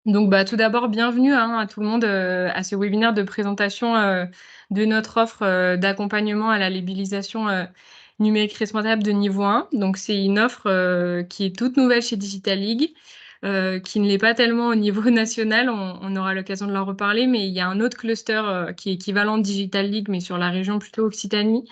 Donc, tout d'abord, bienvenue à tout le monde à ce webinaire de présentation de notre offre d'accompagnement à la labellisation numérique responsable de niveau 1. Donc, c'est une offre qui est toute nouvelle chez Digital League, qui ne l'est pas tellement au niveau national. On aura l'occasion de leur reparler, mais il y a un autre cluster qui est équivalent de Digital League, mais sur la région plutôt Occitanie,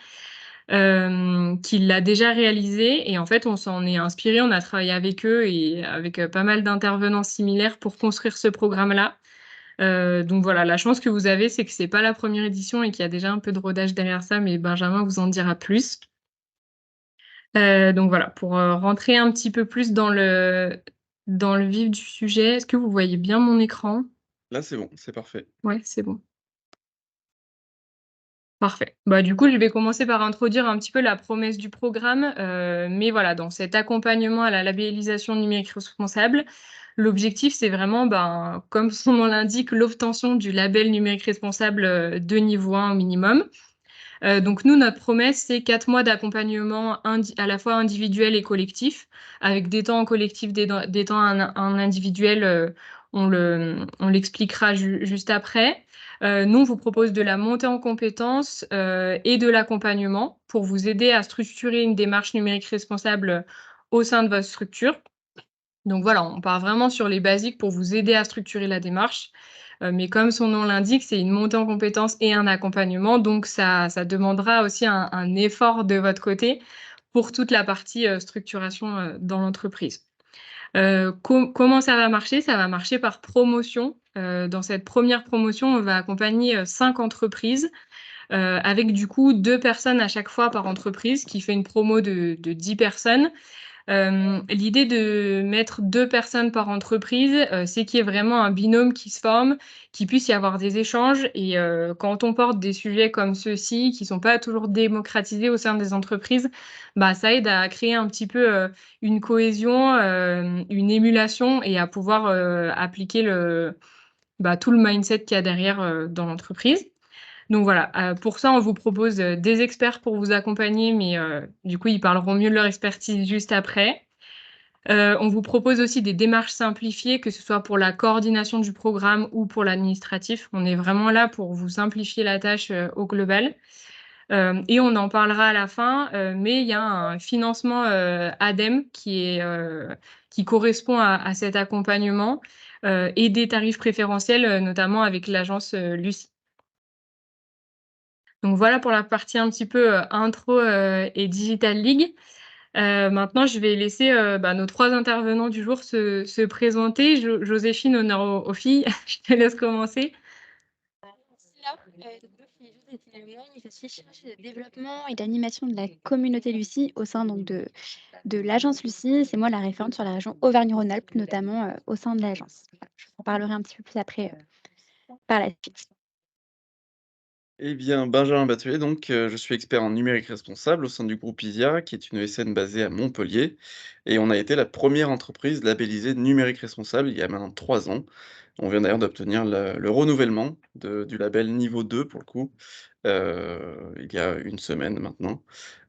qui l'a déjà réalisé. Et en fait, on s'en est inspiré, on a travaillé avec eux et avec pas mal d'intervenants similaires pour construire ce programme-là. Donc voilà, la chance que vous avez, c'est que c'est pas la première édition et qu'il y a déjà un peu de rodage derrière ça, mais Benjamin vous en dira plus. Donc voilà, pour rentrer un petit peu plus dans le vif du sujet, est-ce que vous voyez bien mon écran? Là, c'est bon, c'est parfait. Ouais, c'est bon. Parfait. Du coup, je vais commencer par introduire un petit peu la promesse du programme. Mais voilà, dans cet accompagnement à la labellisation numérique responsable, l'objectif, c'est vraiment, comme son nom l'indique, l'obtention du label numérique responsable de niveau 1 au minimum. Donc nous, notre promesse, c'est 4 mois d'accompagnement à la fois individuel et collectif, avec des temps en collectif, des temps en individuel. On l'expliquera juste après. Nous, on vous propose de la montée en compétences et de l'accompagnement pour vous aider à structurer une démarche numérique responsable au sein de votre structure. Donc voilà, on part vraiment sur les basiques pour vous aider à structurer la démarche. Mais comme son nom l'indique, c'est une montée en compétences et un accompagnement, donc ça demandera aussi un effort de votre côté pour toute la partie, structuration, dans l'entreprise. Comment ça va marcher? Ça va marcher par promotion. Dans cette première promotion, on va accompagner, 5 entreprises, avec du coup 2 personnes à chaque fois par entreprise, qui fait une promo de 10 personnes. L'idée de mettre 2 personnes par entreprise, c'est qu'il y ait vraiment un binôme qui se forme, qu'il puisse y avoir des échanges et quand on porte des sujets comme ceux-ci, qui sont pas toujours démocratisés au sein des entreprises, ça aide à créer un petit peu, une cohésion, une émulation et à pouvoir, appliquer tout le mindset qu'il y a derrière, dans l'entreprise. Donc voilà, pour ça, on vous propose, des experts pour vous accompagner, mais du coup, ils parleront mieux de leur expertise juste après. On vous propose aussi des démarches simplifiées, que ce soit pour la coordination du programme ou pour l'administratif. On est vraiment là pour vous simplifier la tâche, au global. Et on en parlera à la fin, mais il y a un financement, ADEME qui correspond à cet accompagnement, et des tarifs préférentiels, notamment avec l'agence, Lucie. Donc voilà pour la partie un petit peu, intro, et Digital League. Maintenant, je vais laisser, nos 3 intervenants du jour se présenter. Joséphine, honneur aux filles, je te laisse commencer. Je suis chargée de développement et d'animation de la communauté Lucie au sein donc de l'agence Lucie. C'est moi la référente sur la région Auvergne-Rhône-Alpes, notamment au sein de l'agence. Voilà, je vous en parlerai un petit peu plus après par la suite. Eh bien, Benjamin Batelier, donc, je suis expert en numérique responsable au sein du groupe ISIA, qui est une ESN basée à Montpellier. Et on a été la première entreprise labellisée numérique responsable il y a maintenant 3 ans. On vient d'ailleurs d'obtenir le renouvellement du label niveau 2 pour le coup, il y a une semaine maintenant.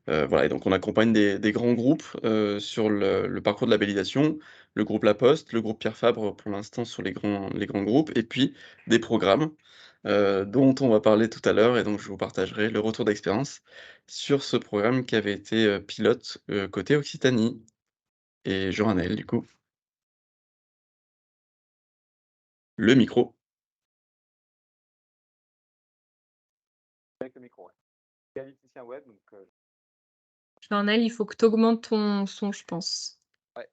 Voilà, et donc on accompagne des grands groupes sur le parcours de labellisation, le groupe La Poste, le groupe Pierre Fabre pour l'instant sur les grands groupes, et puis des programmes dont on va parler tout à l'heure, et donc je vous partagerai le retour d'expérience sur ce programme qui avait été pilote côté Occitanie. Et Johanel, du coup, le micro. Avec le micro, ouais. Qualiticien web, donc Journal, il faut que tu augmentes ton son, je pense. ouais.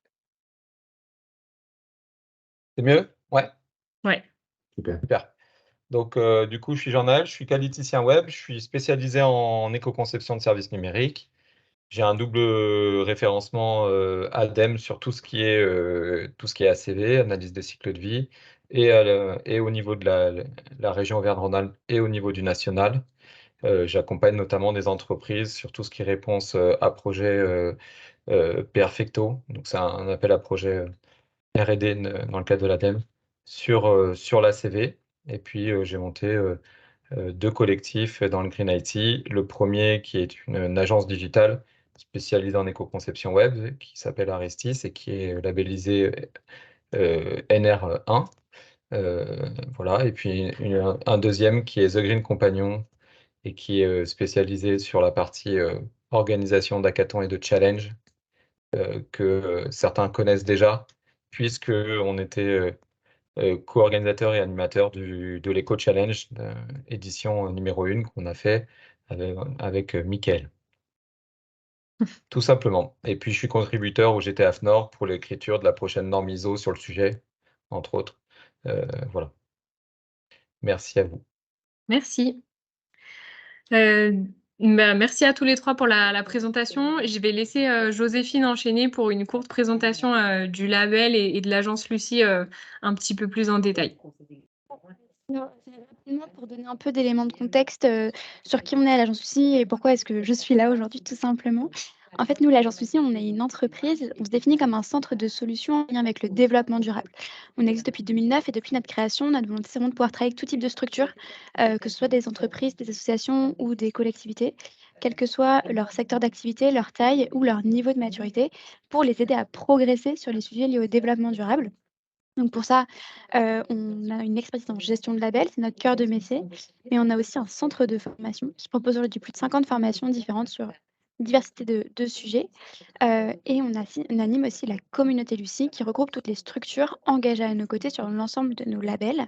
C'est mieux? Ouais, Ouais. super. Donc, du coup, je suis Jean-Nal, je suis qualiticien web, je suis spécialisé en éco-conception de services numériques. J'ai un double référencement ADEME sur tout ce qui est ACV, analyse des cycles de vie, et au niveau de la région Auvergne-Rhône-Alpes et au niveau du national. J'accompagne notamment des entreprises sur tout ce qui est réponse à projet Perfecto. Donc, c'est un appel à projet R&D dans le cadre de l'ADEME sur l'ACV. Et puis, j'ai monté 2 collectifs dans le Green IT. Le premier qui est une agence digitale spécialisée en éco-conception web qui s'appelle Arestis et qui est labellisée NR1. Voilà. Et puis un deuxième qui est The Green Companion et qui est spécialisé sur la partie organisation d'hackathons et de challenge que certains connaissent déjà, puisque on était co-organisateur et animateur de l'Eco Challenge, édition numéro 1 qu'on a fait avec Mickaël. Tout simplement. Et puis je suis contributeur au GTAF Nord pour l'écriture de la prochaine norme ISO sur le sujet, entre autres. Voilà. Merci à vous. Merci. Merci à tous les trois pour la présentation. Je vais laisser Joséphine enchaîner pour une courte présentation du label et de l'agence Lucie un petit peu plus en détail. Non, c'est rapidement pour donner un peu d'éléments de contexte sur qui on est à l'agence Lucie et pourquoi est-ce que je suis là aujourd'hui, tout simplement. En fait, nous, l'agence Lucie, on est une entreprise, on se définit comme un centre de solutions en lien avec le développement durable. On existe depuis 2009 et depuis notre création, notre volonté, c'est vraiment de pouvoir travailler avec tout type de structures, que ce soit des entreprises, des associations ou des collectivités, quel que soit leur secteur d'activité, leur taille ou leur niveau de maturité, pour les aider à progresser sur les sujets liés au développement durable. Donc pour ça, on a une expertise en gestion de labels, c'est notre cœur de métier. Mais on a aussi un centre de formation qui propose aujourd'hui plus de 50 formations différentes sur une diversité de sujets. Et on anime aussi la communauté Lucie qui regroupe toutes les structures engagées à nos côtés sur l'ensemble de nos labels,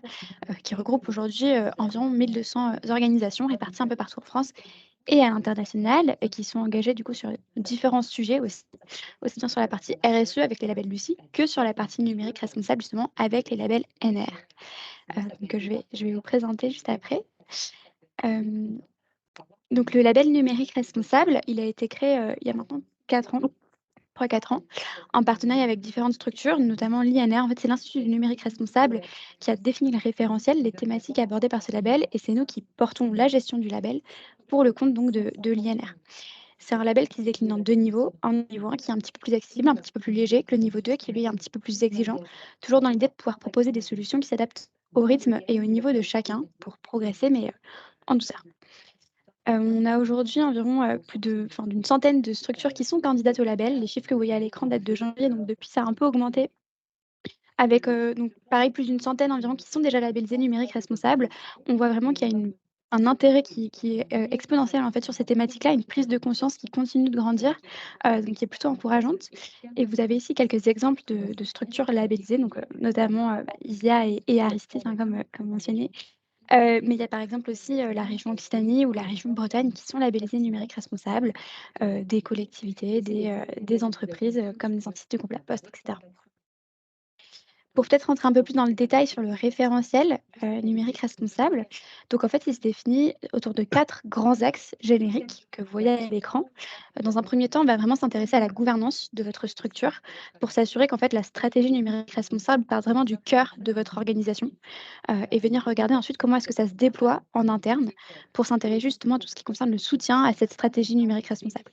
qui regroupe aujourd'hui environ 1200 organisations réparties un peu partout en France et à l'international, et qui sont engagées du coup sur différents sujets aussi bien sur la partie RSE avec les labels Lucie que sur la partie numérique responsable justement avec les labels NR. Donc je vais vous présenter juste après. Donc le label numérique responsable, il a été créé il y a maintenant 4 ans, 3-4 ans, en partenariat avec différentes structures, notamment l'INR. En fait, c'est l'Institut du numérique responsable qui a défini le référentiel, les thématiques abordées par ce label, et c'est nous qui portons la gestion du label pour le compte donc de l'INR. C'est un label qui se décline en 2 niveaux. Un niveau 1 qui est un petit peu plus accessible, un petit peu plus léger que le niveau 2 qui lui est un petit peu plus exigeant, toujours dans l'idée de pouvoir proposer des solutions qui s'adaptent au rythme et au niveau de chacun pour progresser, mais en douceur. On a aujourd'hui environ d'une centaine de structures qui sont candidates au label. Les chiffres que vous voyez à l'écran datent de janvier, donc depuis ça a un peu augmenté. Avec donc pareil, plus d'une centaine environ qui sont déjà labellisés numérique responsable. On voit vraiment qu'il y a un intérêt qui est exponentiel en fait sur ces thématiques-là, une prise de conscience qui continue de grandir, donc qui est plutôt encourageante. Et vous avez ici quelques exemples de structures labellisées, donc notamment ISIA et Aristide, hein, comme mentionné. Mais il y a par exemple aussi la région Occitanie ou la région Bretagne qui sont labellisées numérique responsable, des collectivités, des entreprises comme des entités du groupe La Poste, etc. Pour peut-être rentrer un peu plus dans le détail sur le référentiel numérique responsable, donc en fait, il se définit autour de 4 grands axes génériques que vous voyez à l'écran. Dans un premier temps, on va vraiment s'intéresser à la gouvernance de votre structure pour s'assurer qu'en fait, la stratégie numérique responsable part vraiment du cœur de votre organisation et venir regarder ensuite comment est-ce que ça se déploie en interne pour s'intéresser justement à tout ce qui concerne le soutien à cette stratégie numérique responsable.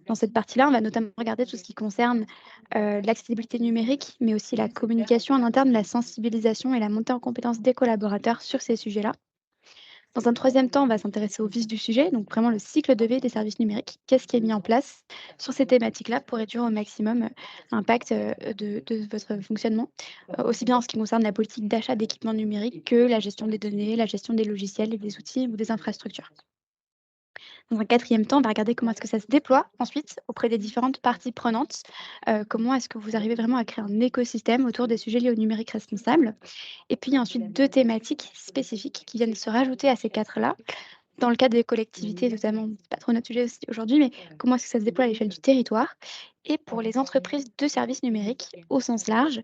Dans cette partie-là, on va notamment regarder tout ce qui concerne l'accessibilité numérique, mais aussi la communication en interne, la sensibilisation et la montée en compétence des collaborateurs sur ces sujets-là. Dans un troisième temps, on va s'intéresser au vif du sujet, donc vraiment le cycle de vie des services numériques. Qu'est-ce qui est mis en place sur ces thématiques-là pour réduire au maximum l'impact de votre fonctionnement, aussi bien en ce qui concerne la politique d'achat d'équipements numériques que la gestion des données, la gestion des logiciels et des outils ou des infrastructures. Dans un quatrième temps, on va regarder comment est-ce que ça se déploie ensuite auprès des différentes parties prenantes. Comment est-ce que vous arrivez vraiment à créer un écosystème autour des sujets liés au numérique responsable. Et puis ensuite, 2 thématiques spécifiques qui viennent se rajouter à ces 4-là. Dans le cadre des collectivités notamment, c'est pas trop notre sujet aussi aujourd'hui, mais comment est-ce que ça se déploie à l'échelle du territoire? Et pour les entreprises de services numériques au sens large,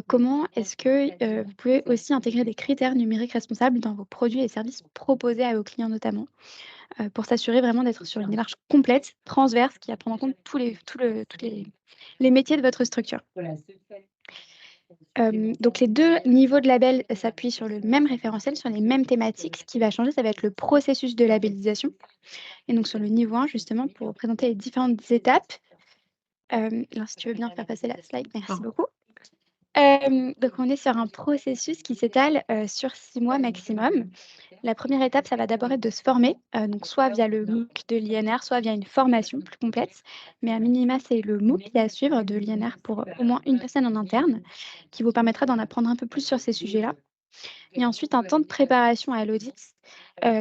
comment est-ce que vous pouvez aussi intégrer des critères numériques responsables dans vos produits et services proposés à vos clients notamment? Pour s'assurer vraiment d'être sur une démarche complète, transverse, qui va prendre en compte tous les métiers de votre structure. Donc les 2 niveaux de label s'appuient sur le même référentiel, sur les mêmes thématiques. Ce qui va changer, ça va être le processus de labellisation. Et donc sur le niveau 1 justement, pour vous présenter les différentes étapes. Alors si tu veux bien faire passer la slide, merci beaucoup. Donc on est sur un processus qui s'étale sur 6 mois maximum. La première étape, ça va d'abord être de se former, donc soit via le MOOC de l'INR, soit via une formation plus complète. Mais à minima, c'est le MOOC qui est à suivre de l'INR pour au moins une personne en interne, qui vous permettra d'en apprendre un peu plus sur ces sujets-là. Et ensuite, un temps de préparation à l'audit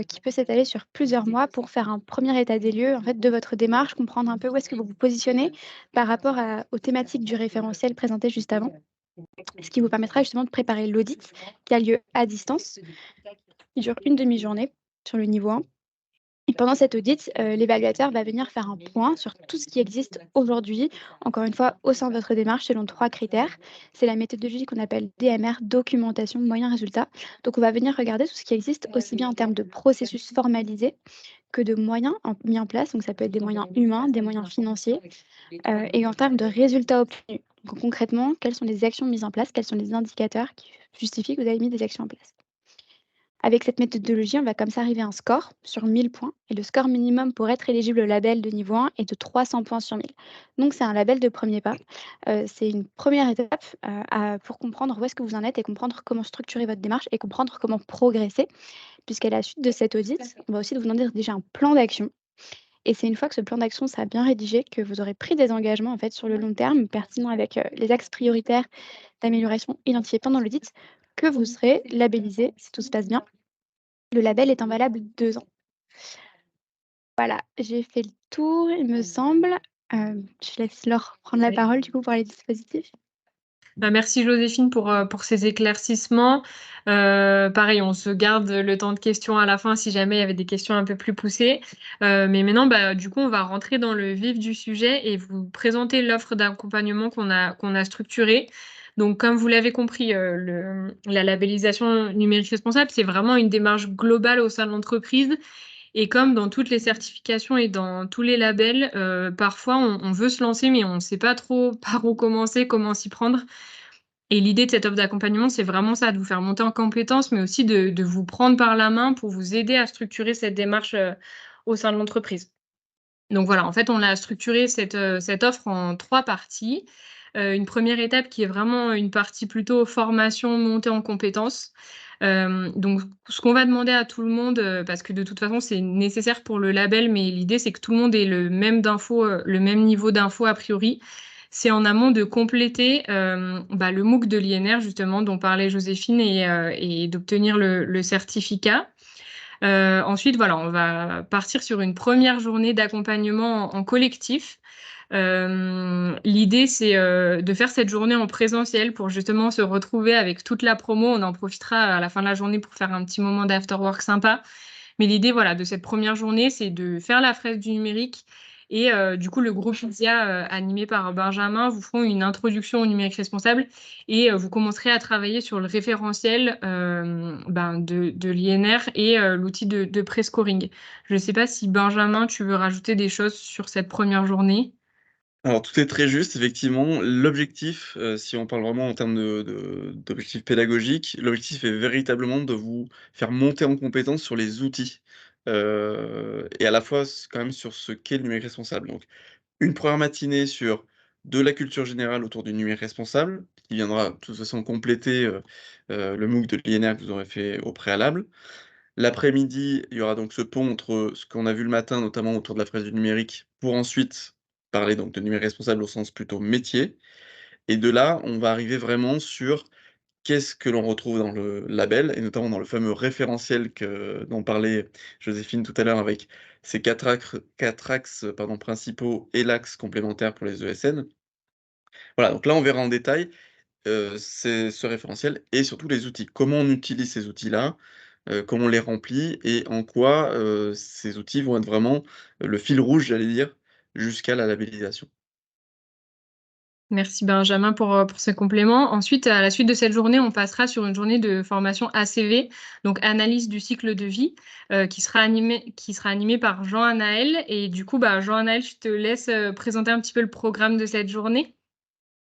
qui peut s'étaler sur plusieurs mois pour faire un premier état des lieux en fait, de votre démarche, comprendre un peu où est-ce que vous vous positionnez par rapport aux thématiques du référentiel présenté juste avant, ce qui vous permettra justement de préparer l'audit qui a lieu à distance. Il dure une demi-journée sur le niveau 1. Et pendant cet audit, l'évaluateur va venir faire un point sur tout ce qui existe aujourd'hui, encore une fois, au sein de votre démarche selon 3 critères. C'est la méthodologie qu'on appelle DMR, documentation, moyens, résultats. Donc on va venir regarder tout ce qui existe aussi bien en termes de processus formalisés que de moyens mis en place. Donc ça peut être des moyens humains, des moyens financiers, et en termes de résultats obtenus. Donc concrètement, quelles sont les actions mises en place, quels sont les indicateurs qui justifient que vous avez mis des actions en place. Avec cette méthodologie, on va comme ça arriver à un score sur 1000 points. Et le score minimum pour être éligible au label de niveau 1 est de 300 points sur 1000. Donc, c'est un label de premier pas. C'est une première étape pour comprendre où est-ce que vous en êtes et comprendre comment structurer votre démarche et comprendre comment progresser. Puisqu'à la suite de cet audit, on va aussi vous demander déjà un plan d'action. Et c'est une fois que ce plan d'action sera bien rédigé que vous aurez pris des engagements en fait, sur le long terme, pertinents avec les axes prioritaires d'amélioration identifiés pendant l'audit, que vous serez labellisé si tout se passe bien. Le label étant valable 2 ans. Voilà, j'ai fait le tour, il me semble. Je laisse Laure prendre la parole du coup pour les dispositifs. Merci Joséphine pour ces éclaircissements. Pareil, on se garde le temps de questions à la fin si jamais il y avait des questions un peu plus poussées. Mais maintenant, du coup, on va rentrer dans le vif du sujet et vous présenter l'offre d'accompagnement qu'on a structurée. Donc, comme vous l'avez compris, la labellisation numérique responsable, c'est vraiment une démarche globale au sein de l'entreprise. Et comme dans toutes les certifications et dans tous les labels, parfois on veut se lancer, mais on ne sait pas trop par où commencer, comment s'y prendre. Et l'idée de cette offre d'accompagnement, c'est vraiment ça, de vous faire monter en compétences, mais aussi de vous prendre par la main pour vous aider à structurer cette démarche au sein de l'entreprise. Donc voilà, en fait, on a structuré cette offre en 3 parties. Une première étape qui est vraiment une partie plutôt formation, montée en compétences. Donc ce qu'on va demander à tout le monde, parce que de toute façon, c'est nécessaire pour le label, mais l'idée, c'est que tout le monde ait le même niveau d'infos a priori. C'est en amont de compléter, le MOOC de l'INR justement dont parlait Joséphine et d'obtenir le certificat. Ensuite, voilà, on va partir sur une première journée d'accompagnement en collectif. L'idée, c'est de faire cette journée en présentiel pour justement se retrouver avec toute la promo. On en profitera à la fin de la journée pour faire un petit moment d'afterwork sympa. Mais l'idée, voilà, de cette première journée, c'est de faire la fresque du numérique. Et du coup, le groupe ISIA, animé par Benjamin, vous feront une introduction au numérique responsable et vous commencerez à travailler sur le référentiel de l'INR et l'outil de prescoring. Je ne sais pas si Benjamin, tu veux rajouter des choses sur cette première journée. Alors tout est très juste, effectivement. L'objectif, si on parle vraiment en termes d'objectifs pédagogiques, l'objectif est véritablement de vous faire monter en compétence sur les outils, et à la fois quand même sur ce qu'est le numérique responsable. Donc une première matinée sur de la culture générale autour du numérique responsable, qui viendra de toute façon compléter, le MOOC de l'INR que vous aurez fait au préalable. L'après-midi, il y aura donc ce pont entre ce qu'on a vu le matin, notamment autour de la fresque du numérique, pour ensuite parler donc de numérique responsable au sens plutôt métier. Et de là, on va arriver vraiment sur qu'est-ce que l'on retrouve dans le label et notamment dans le fameux référentiel dont parlait Joséphine tout à l'heure avec ces 4 axes, pardon, principaux et l'axe complémentaire pour les ESN. Voilà, donc là, on verra en détail, c'est ce référentiel et surtout les outils. Comment on utilise ces outils-là, comment on les remplit et en quoi, ces outils vont être vraiment le fil rouge, j'allais dire, jusqu'à la labellisation. Merci Benjamin pour ce complément. Ensuite, à la suite de cette journée, on passera sur une journée de formation ACV, donc analyse du cycle de vie, qui sera animée par Jean Anaël. Et du coup, Jean Anaël, je te laisse présenter un petit peu le programme de cette journée.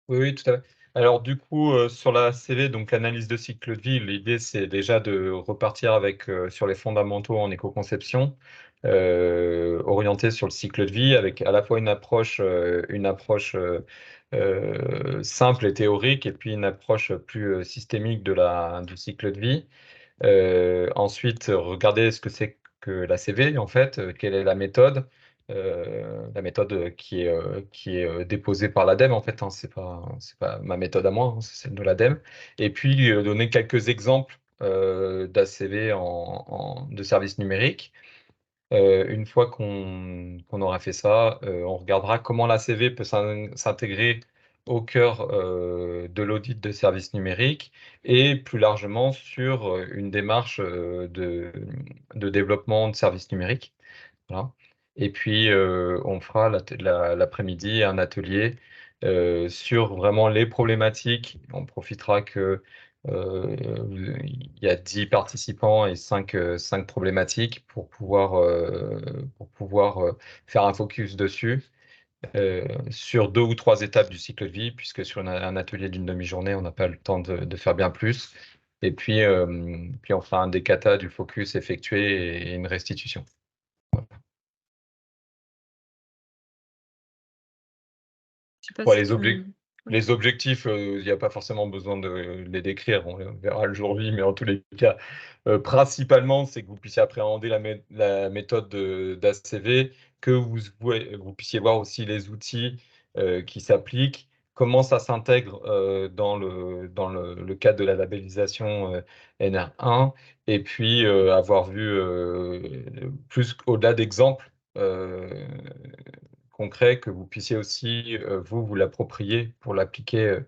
Oui, oui, tout à fait. Alors du coup, sur la CV, donc l'analyse de cycle de vie, l'idée c'est déjà de repartir avec sur les fondamentaux en éco-conception, orienté sur le cycle de vie, avec à la fois une approche simple et théorique, et puis une approche plus systémique du cycle de vie. Ensuite, regarder ce que c'est que l'ACV, en fait, quelle est la méthode qui est déposée par l'ADEME, en fait, hein, c'est pas ma méthode à moi, hein, c'est celle de l'ADEME. Et puis, donner quelques exemples d'ACV de services numériques. Une fois qu'on aura fait ça, on regardera comment l'ACV peut s'intégrer au cœur de l'audit de services numériques et plus largement sur une démarche de développement de services numériques. Voilà. Et puis, on fera l'après-midi un atelier sur vraiment les problématiques. On profitera que il y a 10 participants et 5 problématiques pour pouvoir faire un focus dessus sur 2 ou 3 étapes du cycle de vie, puisque sur un atelier d'une demi-journée, on n'a pas le temps de faire bien plus. Et puis on fera un décata du focus effectué et une restitution. Je sais pas Ouais, si les objectifs, il n'y a pas forcément besoin de les décrire, on verra le jour J, mais en tous les cas, principalement, c'est que vous puissiez appréhender la méthode d'ACV, que vous puissiez voir aussi les outils qui s'appliquent, comment ça s'intègre dans le cadre de la labellisation NR1, et puis avoir vu plus au-delà d'exemples concret, que vous puissiez aussi vous l'approprier pour l'appliquer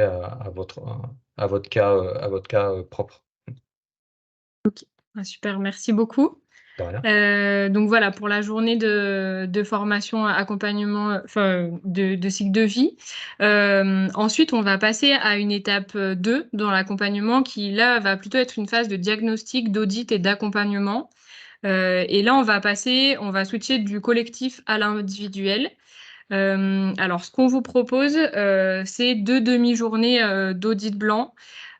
à votre cas propre. Ah, super, merci beaucoup. De rien. Donc voilà, pour la journée de formation, accompagnement, enfin, de cycle de vie. Ensuite, on va passer à une étape 2 dans l'accompagnement qui, là, va plutôt être une phase de diagnostic, d'audit et d'accompagnement. Et là, on va switcher du collectif à l'individuel. Alors, ce qu'on vous propose, c'est 2 demi-journées d'audit blanc.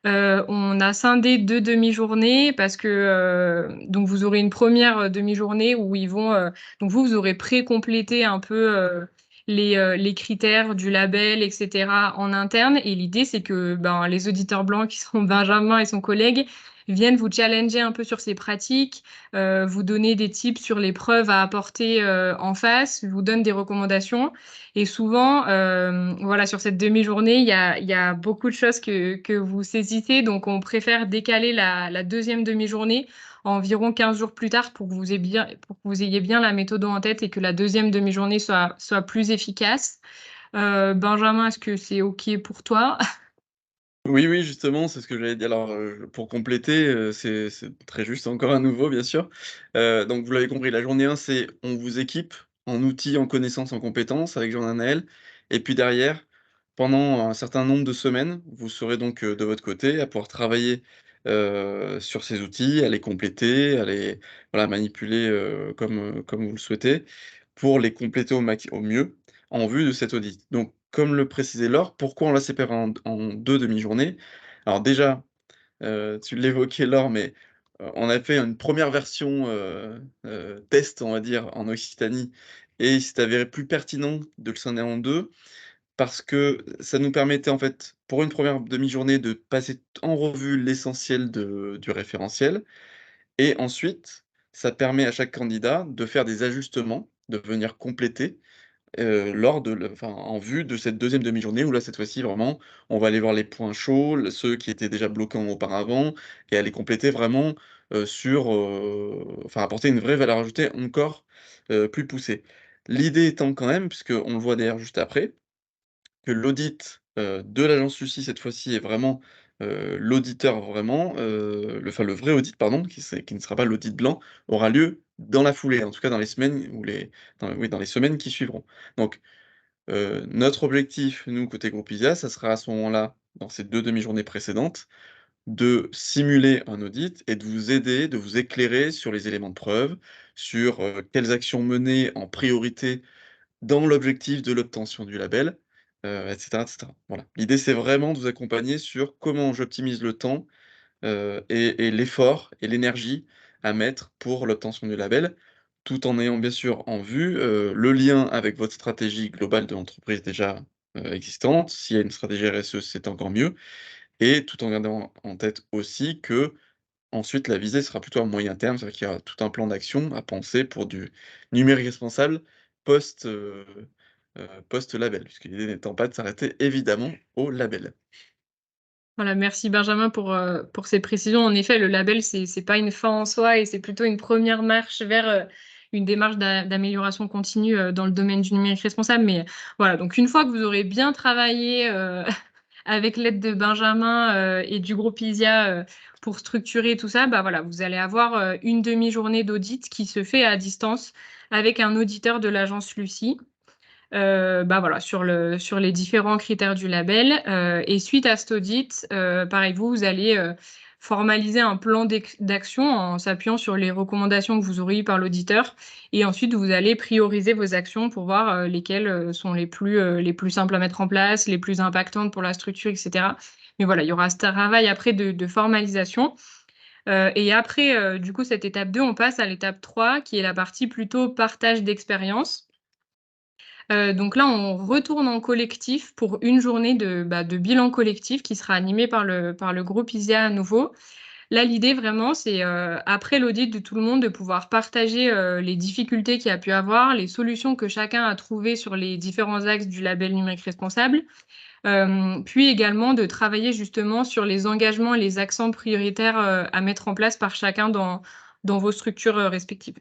On a scindé 2 demi-journées parce que donc vous aurez une première demi-journée où donc vous aurez pré-complété un peu les critères du label, et cetera, en interne. Et l'idée, c'est que les auditeurs blancs qui sont Benjamin et son collègue viennent vous challenger un peu sur ces pratiques, vous donner des tips sur les preuves à apporter en face, vous donnent des recommandations. Et souvent, voilà, sur cette demi-journée, il y a beaucoup de choses que vous saisissez. Donc, on préfère décaler la deuxième demi-journée environ 15 jours plus tard pour que vous ayez bien la méthode en tête et que la deuxième demi-journée soit plus efficace. Benjamin, est-ce que c'est OK pour toi? Oui, oui, justement, c'est ce que j'allais dire. Alors, pour compléter, c'est très juste encore à nouveau, bien sûr. Donc vous l'avez compris, la journée 1, c'est on vous équipe en outils, en connaissances, en compétences avec Jean et puis derrière, pendant un certain nombre de semaines, vous serez donc, de votre côté à pouvoir travailler, sur ces outils, à les compléter, à les voilà, manipuler, comme vous le souhaitez, pour les compléter au mieux en vue de cet audit. Donc comme le précisait Laure, pourquoi on l'a séparé en 2 demi-journées? Alors déjà, tu l'évoquais Laure, mais, on a fait une première version, test, on va dire, en Occitanie et il s'est avéré plus pertinent de le scinder en 2 parce que ça nous permettait, en fait, pour une première demi-journée, de passer en revue l'essentiel du référentiel et ensuite, ça permet à chaque candidat de faire des ajustements, de venir compléter lors de en vue de cette deuxième demi-journée où là, cette fois-ci, vraiment, on va aller voir les points chauds, ceux qui étaient déjà bloquants auparavant et aller compléter vraiment, apporter une vraie valeur ajoutée encore, plus poussée. L'idée étant quand même, puisqu'on le voit d'ailleurs juste après, que l'audit, de l'agence Lucie cette fois-ci est vraiment, l'auditeur vraiment, le vrai audit pardon, qui ne sera pas l'audit blanc, aura lieu dans la foulée, en tout cas dans les semaines ou dans les semaines qui suivront. Donc, notre objectif, nous, côté groupe ISIA, ça sera à ce moment-là, dans ces 2 demi-journées précédentes, de simuler un audit et de vous aider, de vous éclairer sur les éléments de preuve, sur, quelles actions mener en priorité dans l'objectif de l'obtention du label, et cetera, et cetera. Voilà. L'idée, c'est vraiment de vous accompagner sur comment j'optimise le temps, et l'effort et l'énergie à mettre pour l'obtention du label, tout en ayant bien sûr en vue, le lien avec votre stratégie globale de l'entreprise déjà, existante. S'il y a une stratégie RSE, c'est encore mieux et tout en gardant en tête aussi que ensuite la visée sera plutôt à moyen terme, c'est-à-dire qu'il y aura tout un plan d'action à penser pour du numérique responsable post, post-label, puisque l'idée n'étant pas de s'arrêter évidemment au label. Voilà, merci Benjamin pour ces précisions. En effet, le label, c'est pas une fin en soi et c'est plutôt une première marche vers, une démarche d'amélioration continue, dans le domaine du numérique responsable. Mais voilà, donc une fois que vous aurez bien travaillé, avec l'aide de Benjamin, et du groupe ISIA, pour structurer tout ça, bah, voilà, vous allez avoir, une demi-journée d'audit qui se fait à distance avec un auditeur de l'agence Lucie. Bah, voilà, sur les différents critères du label, et suite à cet audit, pareil, vous allez, formaliser un plan d'action en s'appuyant sur les recommandations que vous aurez eues par l'auditeur et ensuite vous allez prioriser vos actions pour voir, lesquelles, sont les plus simples à mettre en place, les plus impactantes pour la structure et cetera. Mais voilà, il y aura ce travail après de formalisation, et après, du coup, cette étape 2, on passe à l'étape 3 qui est la partie plutôt partage d'expérience. Donc là, on retourne en collectif pour une journée de bilan collectif qui sera animé par le groupe ISIA à nouveau. Là, l'idée vraiment, c'est, après l'audit de tout le monde, de pouvoir partager, les difficultés qu'il y a pu avoir, les solutions que chacun a trouvées sur les différents axes du label numérique responsable. Puis également de travailler justement sur les engagements et les accents prioritaires, à mettre en place par chacun dans vos structures, respectives.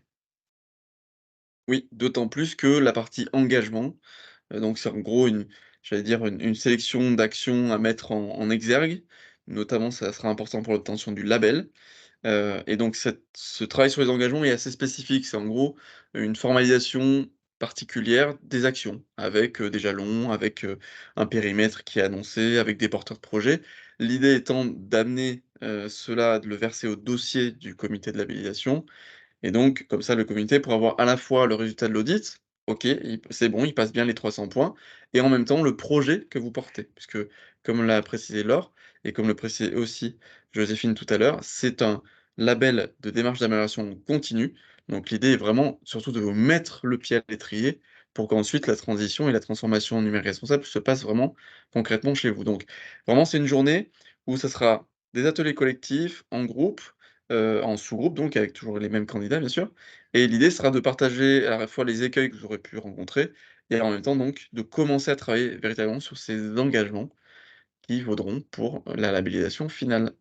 Oui, d'autant plus que la partie engagement, donc c'est en gros j'allais dire une sélection d'actions à mettre en exergue. Notamment, ça sera important pour l'obtention du label. Et donc ce travail sur les engagements est assez spécifique. C'est en gros une formalisation particulière des actions, avec, des jalons, avec, un périmètre qui est annoncé, avec des porteurs de projets. L'idée étant d'amener, cela, de le verser au dossier du comité de labellisation et donc, comme ça, le comité pourra avoir à la fois le résultat de l'audit, OK, c'est bon, il passe bien les 300 points et en même temps le projet que vous portez. Puisque comme l'a précisé Laure et comme le précisait aussi Joséphine tout à l'heure, c'est un label de démarche d'amélioration continue. Donc l'idée est vraiment surtout de vous mettre le pied à l'étrier pour qu'ensuite la transition et la transformation numérique responsable se passe vraiment concrètement chez vous. Donc vraiment, c'est une journée où ça sera des ateliers collectifs, en groupe, en sous-groupe donc avec toujours les mêmes candidats bien sûr et l'idée sera de partager à la fois les écueils que vous aurez pu rencontrer et en même temps donc de commencer à travailler véritablement sur ces engagements qui vaudront pour la labellisation finale.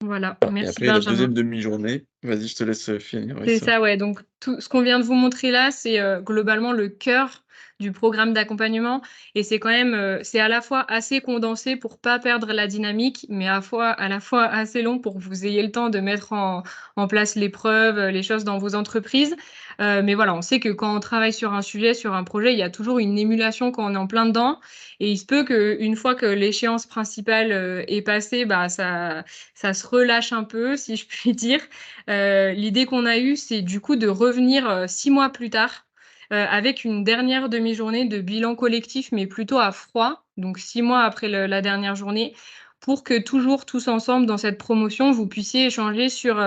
Voilà, Voilà et merci après la Benjamin. deuxième demi-journée vas-y je te laisse, finir, oui C'est ça. ça, ouais, donc tout ce qu'on vient de vous montrer là, c'est, globalement le cœur du programme d'accompagnement et c'est quand même, c'est à la fois assez condensé pour pas perdre la dynamique, mais à la fois assez long pour que vous ayez le temps de mettre en place les preuves, les choses dans vos entreprises. Mais voilà, on sait que quand on travaille sur un sujet, sur un projet, il y a toujours une émulation quand on est en plein dedans et il se peut qu'une fois que l'échéance principale, est passée, bah, ça se relâche un peu, si je puis dire. L'idée qu'on a eue, c'est du coup de revenir, 6 mois plus tard, avec une dernière demi-journée de bilan collectif, mais plutôt à froid, donc 6 mois après la dernière journée, pour que toujours tous ensemble dans cette promotion, vous puissiez échanger sur,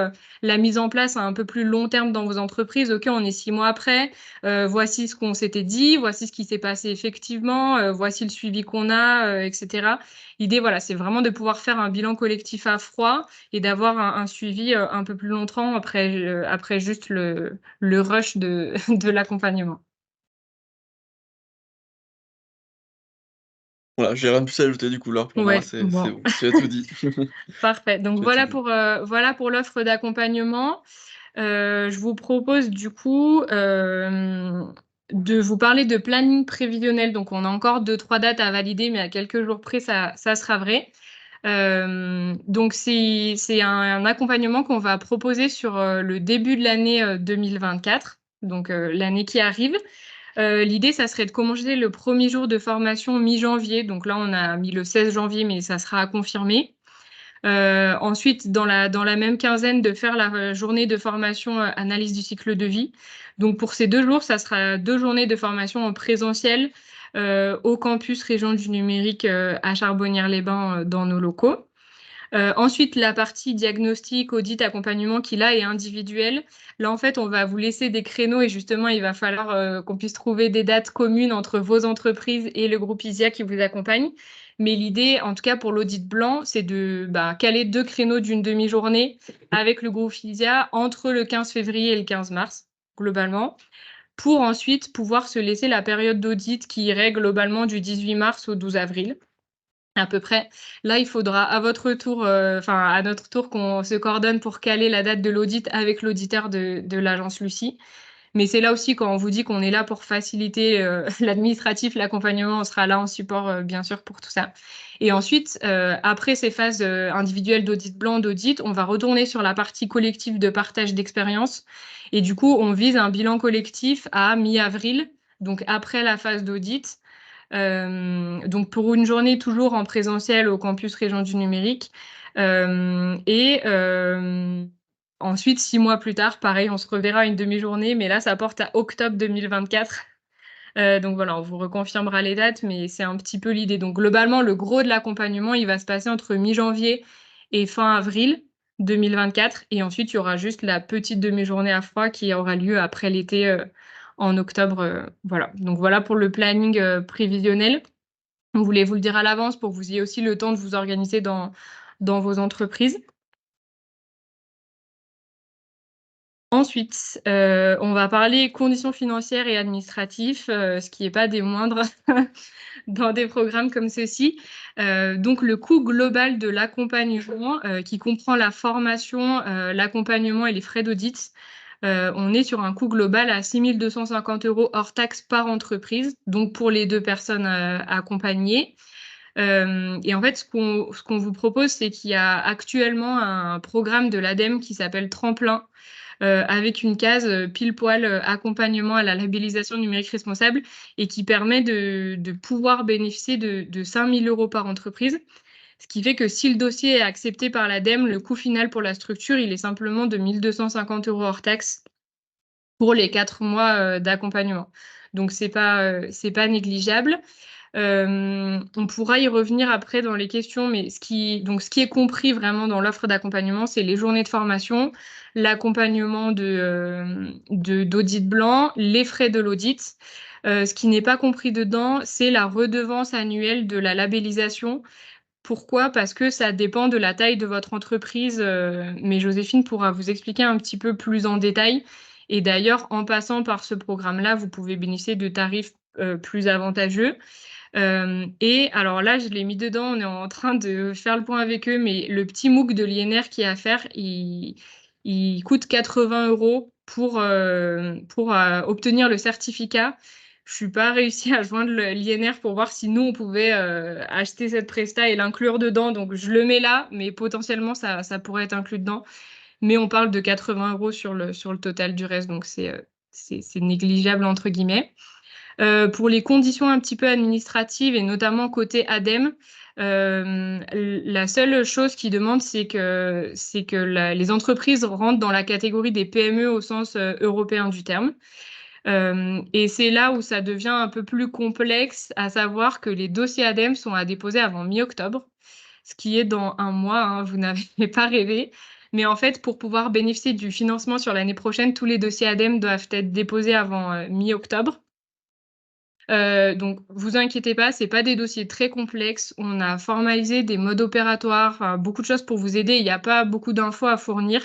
la mise en place à un peu plus long terme dans vos entreprises. OK, on est 6 mois après, voici ce qu'on s'était dit, voici ce qui s'est passé effectivement, voici le suivi qu'on a, et cetera. L'idée, voilà, c'est vraiment de pouvoir faire un bilan collectif à froid et d'avoir un suivi, un peu plus longtemps après juste le rush de de l'accompagnement. Voilà, j'ai rien de plus à ajouter du coup Laure, pour moi Ouais, c'est bon, bon, tu as tout dit. parfait. Donc Tu as tout dit. voilà pour l'offre d'accompagnement. Je vous propose du coup, de vous parler de planning prévisionnel. Donc on a encore 2-3 dates à valider, mais à quelques jours près, ça sera vrai. Donc c'est un accompagnement qu'on va proposer sur, le début de l'année, 2024, donc l'année qui arrive. L'idée, ça serait de commencer le premier jour de formation mi-janvier. Donc là, on a mis le 16 janvier, mais ça sera à confirmer. Ensuite, dans la même quinzaine, de faire la journée de formation, analyse du cycle de vie. Donc pour ces 2 jours, ça sera 2 journées de formation en présentiel, au campus Région du Numérique, à Charbonnières-les-Bains, dans nos locaux. Ensuite, la partie diagnostic, audit, accompagnement qui là est individuelle. Là, en fait, on va vous laisser des créneaux et justement, il va falloir, qu'on puisse trouver des dates communes entre vos entreprises et le groupe ISIA qui vous accompagne. Mais l'idée, en tout cas pour l'audit blanc, c'est de caler 2 créneaux d'une demi-journée avec le groupe FISIA entre le 15 février et le 15 mars, globalement, pour ensuite pouvoir se laisser la période d'audit qui irait globalement du 18 mars au 12 avril, à peu près. Là, il faudra à votre tour, à notre tour, qu'on se coordonne pour caler la date de l'audit avec l'auditeur de l'agence Lucie. Mais c'est là aussi, quand on vous dit qu'on est là pour faciliter l'administratif, l'accompagnement, on sera là en support, bien sûr, pour tout ça. Et ensuite, après ces phases individuelles d'audit blanc, d'audit, on va retourner sur la partie collective de partage d'expérience. Et du coup, on vise un bilan collectif à mi-avril, donc après la phase d'audit. Donc pour une journée toujours en présentiel au campus Région du Numérique. Ensuite, 6 mois plus tard, pareil, on se reverra une demi-journée, mais là, ça porte à octobre 2024. Donc voilà, on vous reconfirmera les dates, mais c'est un petit peu l'idée. Donc globalement, le gros de l'accompagnement, il va se passer entre mi-janvier et fin avril 2024. Et ensuite, il y aura juste la petite demi-journée à froid qui aura lieu après l'été en octobre. Voilà. Donc voilà pour le planning prévisionnel. On voulait vous le dire à l'avance pour que vous ayez aussi le temps de vous organiser dans vos entreprises. Ensuite, on va parler conditions financières et administratives, ce qui n'est pas des moindres dans des programmes comme ceci. Donc le coût global de l'accompagnement, qui comprend la formation, l'accompagnement et les frais d'audit, on est sur un coût global à 6 250 € hors taxe par entreprise, donc pour les 2 personnes accompagnées. Et en fait, ce qu'on vous propose, c'est qu'il y a actuellement un programme de l'ADEME qui s'appelle Tremplin, avec une case pile poil accompagnement à la labellisation numérique responsable et qui permet de pouvoir bénéficier de 5 000 € par entreprise. Ce qui fait que si le dossier est accepté par l'ADEME, le coût final pour la structure, il est simplement de 1 250 € hors taxe pour les 4 mois d'accompagnement. Donc, c'est pas négligeable. On pourra y revenir après dans les questions, mais ce qui est compris vraiment dans l'offre d'accompagnement, c'est les journées de formation, l'accompagnement d'audit blanc, les frais de l'audit. Ce qui n'est pas compris dedans, c'est la redevance annuelle de la labellisation. Pourquoi? Parce que ça dépend de la taille de votre entreprise, mais Joséphine pourra vous expliquer un petit peu plus en détail. Et d'ailleurs, en passant par ce programme-là, vous pouvez bénéficier de tarifs plus avantageux. Et alors là, je l'ai mis dedans, on est en train de faire le point avec eux, mais le petit MOOC de l'INR qui est à faire, il coûte 80 € pour obtenir le certificat. Je n'ai pas réussi à joindre l'INR pour voir si nous, on pouvait acheter cette presta et l'inclure dedans. Donc, je le mets là, mais potentiellement, ça pourrait être inclus dedans. Mais on parle de 80 € sur le total du reste, donc c'est négligeable, entre guillemets. Pour les conditions un petit peu administratives et notamment côté ADEME, la seule chose qu'ils demandent, c'est que les entreprises rentrent dans la catégorie des PME au sens européen du terme. Et c'est là où ça devient un peu plus complexe, à savoir que les dossiers ADEME sont à déposer avant mi-octobre, ce qui est dans 1 mois, hein, vous n'avez pas rêvé. Mais en fait, pour pouvoir bénéficier du financement sur l'année prochaine, tous les dossiers ADEME doivent être déposés avant mi-octobre. Donc, vous inquiétez pas, c'est pas des dossiers très complexes. On a formalisé des modes opératoires, beaucoup de choses pour vous aider. Il n'y a pas beaucoup d'infos à fournir.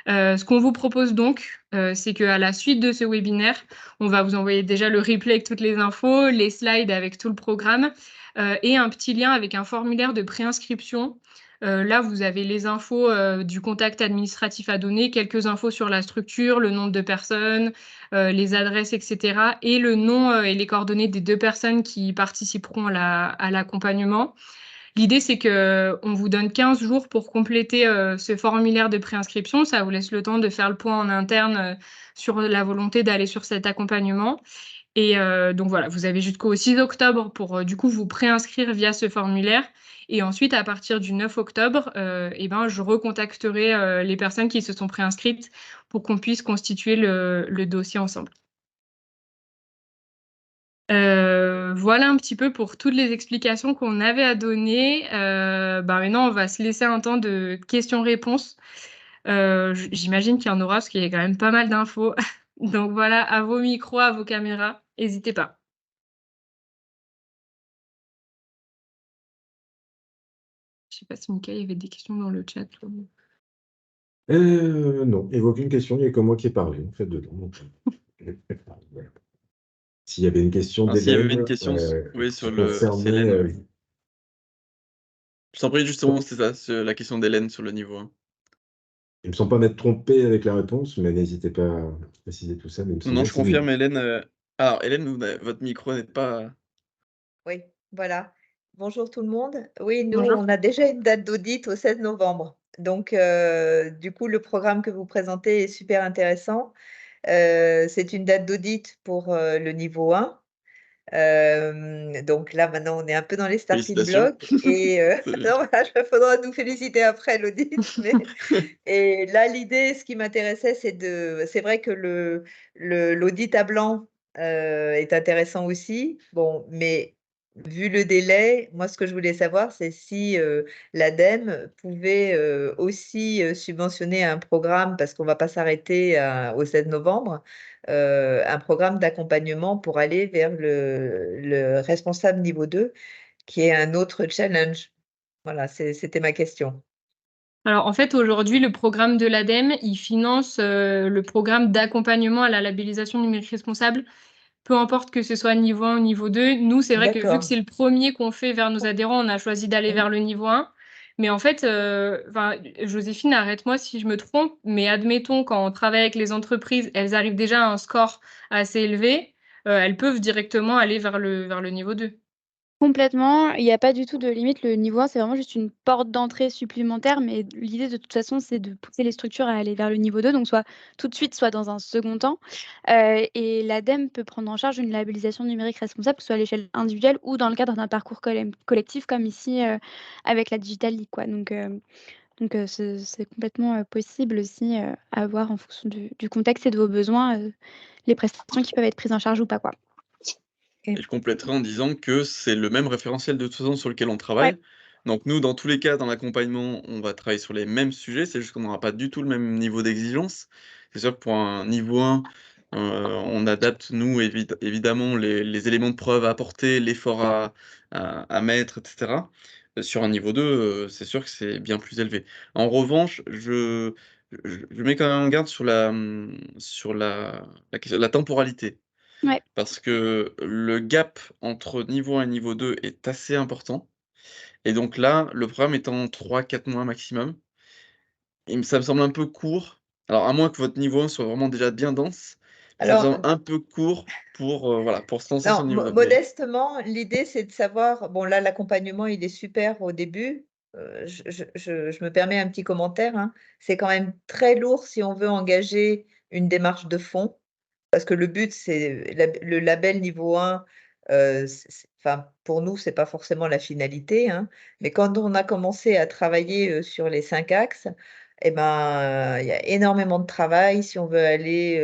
Ce qu'on vous propose donc, c'est qu'à la suite de ce webinaire, on va vous envoyer déjà le replay avec toutes les infos, les slides avec tout le programme et un petit lien avec un formulaire de préinscription. Là, vous avez les infos du contact administratif à donner, quelques infos sur la structure, le nombre de personnes, les adresses, etc. et le nom et les coordonnées des 2 personnes qui participeront à l'accompagnement. L'idée, c'est qu'on vous donne 15 jours pour compléter ce formulaire de préinscription. Ça vous laisse le temps de faire le point en interne sur la volonté d'aller sur cet accompagnement. Et donc voilà, vous avez jusqu'au 6 octobre pour du coup vous préinscrire via ce formulaire. Et ensuite, à partir du 9 octobre, je recontacterai les personnes qui se sont préinscrites pour qu'on puisse constituer le dossier ensemble. Voilà un petit peu pour toutes les explications qu'on avait à donner. Maintenant, on va se laisser un temps de questions-réponses. J'imagine qu'il y en aura parce qu'il y a quand même pas mal d'infos. Donc voilà, à vos micros, à vos caméras, n'hésitez pas. sais pas si Mickaël, il y avait des questions dans le chat. Non, il n'y a aucune question, il n'y a que moi qui ai parlé, en fait, dedans. Donc, voilà. S'il y avait une question S'il y avait une d'Hélène question, oui, qui sur le. C'est concernait... Hélène. Je t'en prie, justement, c'est ça, la question d'Hélène sur le niveau 1. il ne me semble pas m'être trompé avec la réponse, mais n'hésitez pas à préciser tout ça. Mais il me Non, non, semblait je que c'est niveau. confirme, Hélène. Alors, Hélène, votre micro n'est pas. Oui, voilà. Bonjour tout le monde. Oui, nous, Bonjour. on a déjà une date d'audit au 16 novembre. Donc, du coup, le programme que vous présentez est super intéressant. C'est une date d'audit pour le niveau 1. Donc là, maintenant, on est un peu dans les starting Félicitations. blocks. Et C'est bien. non, voilà, il faudra nous féliciter après l'audit. Et là, l'idée, ce qui m'intéressait, c'est vrai que l'audit à blanc est intéressant aussi. Bon, mais vu le délai, moi, ce que je voulais savoir, c'est si l'ADEME pouvait aussi subventionner un programme, parce qu'on ne va pas s'arrêter au 7 novembre, un programme d'accompagnement pour aller vers le responsable niveau 2, qui est un autre challenge. Voilà, c'était ma question. Alors, en fait, aujourd'hui, le programme de l'ADEME, il finance le programme d'accompagnement à la labellisation numérique responsable, peu importe que ce soit niveau 1 ou niveau 2. Nous, c'est vrai que vu que D'accord. c'est le premier qu'on fait vers nos adhérents, on a choisi d'aller vers le niveau 1. Mais en fait, Joséphine, arrête-moi si je me trompe, mais admettons, quand on travaille avec les entreprises, elles arrivent déjà à un score assez élevé, elles peuvent directement aller vers le niveau 2. Complètement, il n'y a pas du tout de limite. Le niveau 1, c'est vraiment juste une porte d'entrée supplémentaire, mais l'idée de toute façon, c'est de pousser les structures à aller vers le niveau 2, donc soit tout de suite, soit dans un second temps. Et l'ADEME peut prendre en charge une labellisation numérique responsable, soit à l'échelle individuelle ou dans le cadre d'un parcours collectif, comme ici avec la Digital League, quoi. Donc, c'est complètement possible aussi à voir en fonction du contexte et de vos besoins, les prestations qui peuvent être prises en charge ou pas, quoi. Et je compléterai en disant que c'est le même référentiel de toute façon sur lequel on Ouais. travaille. Donc nous, dans tous les cas, dans l'accompagnement, on va travailler sur les mêmes sujets, c'est juste qu'on n'aura pas du tout le même niveau d'exigence. C'est sûr que pour un niveau 1, on adapte, nous, évidemment, les éléments de preuve à apporter, l'effort à mettre, etc. Sur un niveau 2, c'est sûr que c'est bien plus élevé. En revanche, je mets quand même en garde sur la temporalité. Ouais. Parce que le gap entre niveau 1 et niveau 2 est assez important. Et donc là, le programme est en 3-4 mois maximum. Ça me semble un peu court. Alors, à moins que votre niveau 1 soit vraiment déjà bien dense, ça me Alors, semble un peu court pour se lancer sur non, le niveau 2. modestement, l'idée, c'est de savoir, bon là, l'accompagnement, il est super au début. Je me permets un petit commentaire, hein. C'est quand même très lourd si on veut engager une démarche de fond, parce que le but, c'est le label niveau 1, enfin, pour nous, c'est pas forcément la finalité, hein. Mais quand on a commencé à travailler sur les 5 axes, eh ben, il y a énormément de travail si on veut aller